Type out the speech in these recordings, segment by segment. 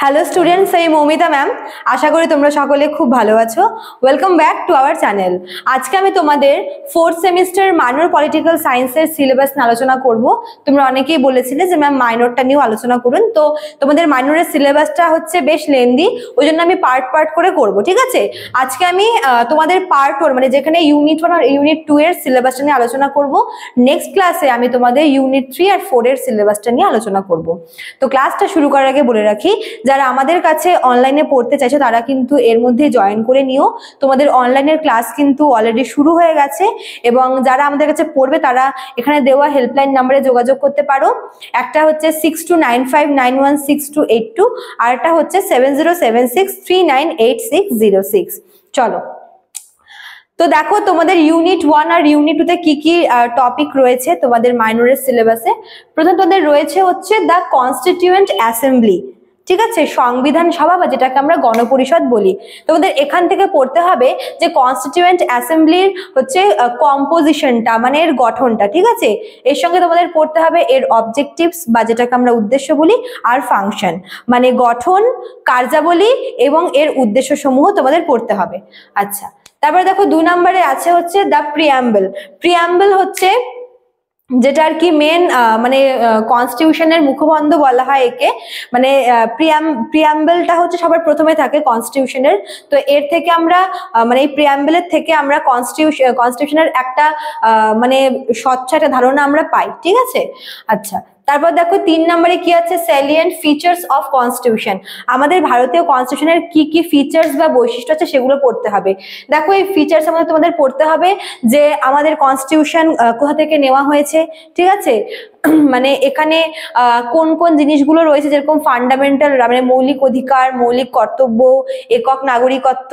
Hello students, আমি Moumita ma'am. আশা করি তোমরা সকলে খুব ভালো আছো। Welcome back to our channel. আজকে আমি তোমাদের ফোর্থ সেমিস্টার মাইনর পলিটিক্যাল সায়েন্সের সিলেবাস নিয়ে আলোচনা করব। তোমরা অনেকেই বলেছিলে যে ম্যাম মাইনরটা নিয়েও আলোচনা করুন, তো তোমাদের মাইনরের সিলেবাসটা হচ্ছে বেশ লেন্দি, ওই জন্য আমি পার্ট পার্ট করে করব, ঠিক আছে? আজকে আমি তোমাদের পার্ট 1 মানে যেখানে ইউনিট 1 আর ইউনিট 2 এর সিলেবাসটা নিয়ে আলোচনা করব। নেক্সট ক্লাসে আমি তোমাদের ইউনিট 3 আর 4 এর সিলেবাসটা নিয়ে আলোচনা করব। তো ক্লাসটা শুরু করার আগে বলে রাখি, যারা আমাদের কাছে অনলাইনে পড়তে চাইছো তারা কিন্তু এর মধ্যে জয়েন করে নিও। তোমাদের অনলাইনের ক্লাস কিন্তু অলরেডি শুরু হয়ে গেছে, এবং যারা আমাদের কাছে পড়বে তারা এখানে দেওয়া হেল্পলাইন নাম্বারে যোগাযোগ করতে পারো। একটা হচ্ছে 6295916282, আর একটা হচ্ছে 7076398606। চলো, তো দেখো তোমাদের ইউনিট 1 আর ইউনিট 2 তে কি কি টপিক রয়েছে তোমাদের মাইনরের সিলেবাসে। প্রথম তোমাদের রয়েছে হচ্ছে দ্য কনস্টিটিউয়েন্ট অ্যাসেম্বলি, ঠিক আছে, সংবিধান সভা বা যেটাকে আমরা গণপরিষদ বলি। তোমাদের এখান থেকে পড়তে হবে যে কনস্টিটিউয়েন্ট অ্যাসেম্বলির হচ্ছে কম্পোজিশনটা, মানে এর গঠনটা, ঠিক আছে। এর সঙ্গে তোমাদের পড়তে হবে এর অবজেক্টিভস বা যেটাকে আমরা উদ্দেশ্য বলি, আর ফাংশন মানে গঠন, কার্যাবলী এবং এর উদ্দেশ্য সমূহ তোমাদের পড়তে হবে। আচ্ছা, তারপরে দেখো 2 নম্বরে আছে হচ্ছে দ্য প্রিয়াম্বল। প্রিয়াম্বল হচ্ছে যেটা আর কি মেন মানে কনস্টিটিউশনের মুখবন্ধ বলা হয় একে, মানে প্রিয়াম্বলটা হচ্ছে সবার প্রথমে থাকে কনস্টিটিউশনের। তো এর থেকে আমরা মানে এই প্রিয়াম্বলের থেকে আমরা কনস্টিটিউশনের একটা মানে স্বচ্ছ একটা ধারণা আমরা পাই, ঠিক আছে। আচ্ছা, তারপর দেখো 3 নম্বরে কি আছে, স্যালিয়েন্ট ফিচার্স অফ কনস্টিটিউশন। আমাদের ভারতীয় কনস্টিটিউশনের কি কি ফিচার্স বা বৈশিষ্ট্য আছে সেগুলো পড়তে হবে। দেখো এই ফিচার্স আমাদের তোমাদের পড়তে হবে যে আমাদের কনস্টিটিউশন কোথা থেকে নেওয়া হয়েছে, ঠিক আছে। মানে এখানে কোন কোন জিনিসগুলো রয়েছে, যেরকম ফান্ডামেন্টাল মানে মৌলিক অধিকার, মৌলিক কর্তব্য, একক নাগরিকত্ব,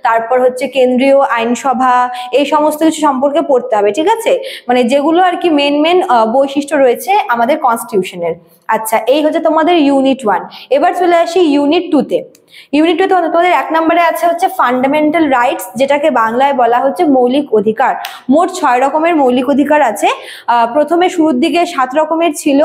তারপর হচ্ছে কেন্দ্রীয় আইনসভা, এই সমস্ত কিছু সম্পর্কে পড়তে হবে, ঠিক আছে। মানে যেগুলো আর কি মেন মেন বৈশিষ্ট্য রয়েছে আমাদের কনস্টিটিউশনের। আচ্ছা, এই হচ্ছে তোমাদের ইউনিট 1। এবার চলে আসি ইউনিট 2 তে। ইউনিট 2 তে তোমাদের 1 নম্বরে আছে হচ্ছে ফান্ডামেন্টাল রাইটস, যেটাকে বাংলায় বলা হচ্ছে মৌলিক অধিকার। মোট 6 রকমের মৌলিক অধিকার আছে। প্রথমে শুরুর দিকে 7 রকমের ছিল,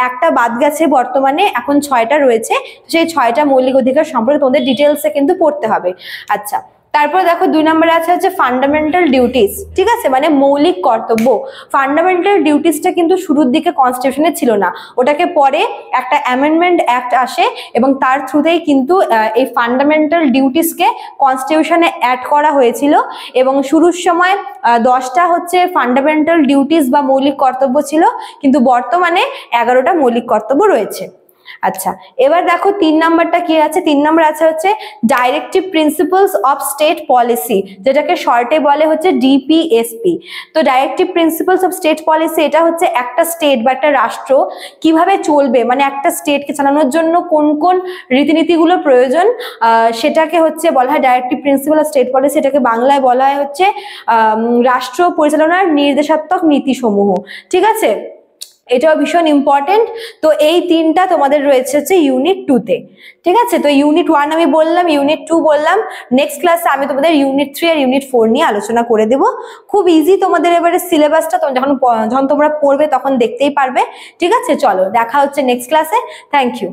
একটা বাদ গেছে, বর্তমানে এখন 6টা রয়েছে। সেই 6টা মৌলিক অধিকার সম্পর্কে তোমাদের ডিটেলসে কিন্তু পড়তে হবে। আচ্ছা, তারপর দেখো 2 নম্বরে আছে হচ্ছে ফান্ডামেন্টাল ডিউটিস, ঠিক আছে, মানে মৌলিক কর্তব্য। ফান্ডামেন্টাল ডিউটিসটা কিন্তু শুরুর দিকে কনস্টিটিউশনে ছিল না, ওটাকে পরে একটা অ্যামেন্ডমেন্ট অ্যাক্ট আসে এবং তার থ্রুতেই কিন্তু এই ফান্ডামেন্টাল ডিউটিসকে কনস্টিটিউশনে অ্যাড করা হয়েছিল। এবং শুরুর সময় 10টা হচ্ছে ফান্ডামেন্টাল ডিউটিস বা মৌলিক কর্তব্য ছিল, কিন্তু বর্তমানে 11টা মৌলিক কর্তব্য রয়েছে। আচ্ছা, এবার দেখো 3 নাম্বারটা কি আছে। 3 নাম্বার আছে হচ্ছে directive principles of state policy, যেটাকে শর্টে বলে হচ্ছে ডিপিএসপি। তো directive principles of state policy এটা হচ্ছে একটা স্টেট বা একটা রাষ্ট্র কিভাবে চলবে, মানে একটা স্টেটকে চালানোর জন্য কোন কোন রীতিনীতিগুলো প্রয়োজন, সেটাকে হচ্ছে বলা হয় directive principle of state policy. এটাকে বাংলায় বলা হয় হচ্ছে রাষ্ট্র পরিচালনার নির্দেশাত্মক নীতিসমূহ, ঠিক আছে। এটাও ভীষণ ইম্পর্টেন্ট। তো এই 3টা তোমাদের রয়েছে হচ্ছে ইউনিট 2 তে, ঠিক আছে। তো ইউনিট 1 আমি বললাম, ইউনিট 2 বললাম। নেক্সট ক্লাসে আমি তোমাদের ইউনিট 3 আর ইউনিট 4 নিয়ে আলোচনা করে দেব। খুব ইজি তোমাদের এবারে সিলেবাসটা, যখন তোমরা পড়বে তখন দেখতেই পারবে, ঠিক আছে। চলো, দেখা হচ্ছে নেক্সট ক্লাসে। Thank you.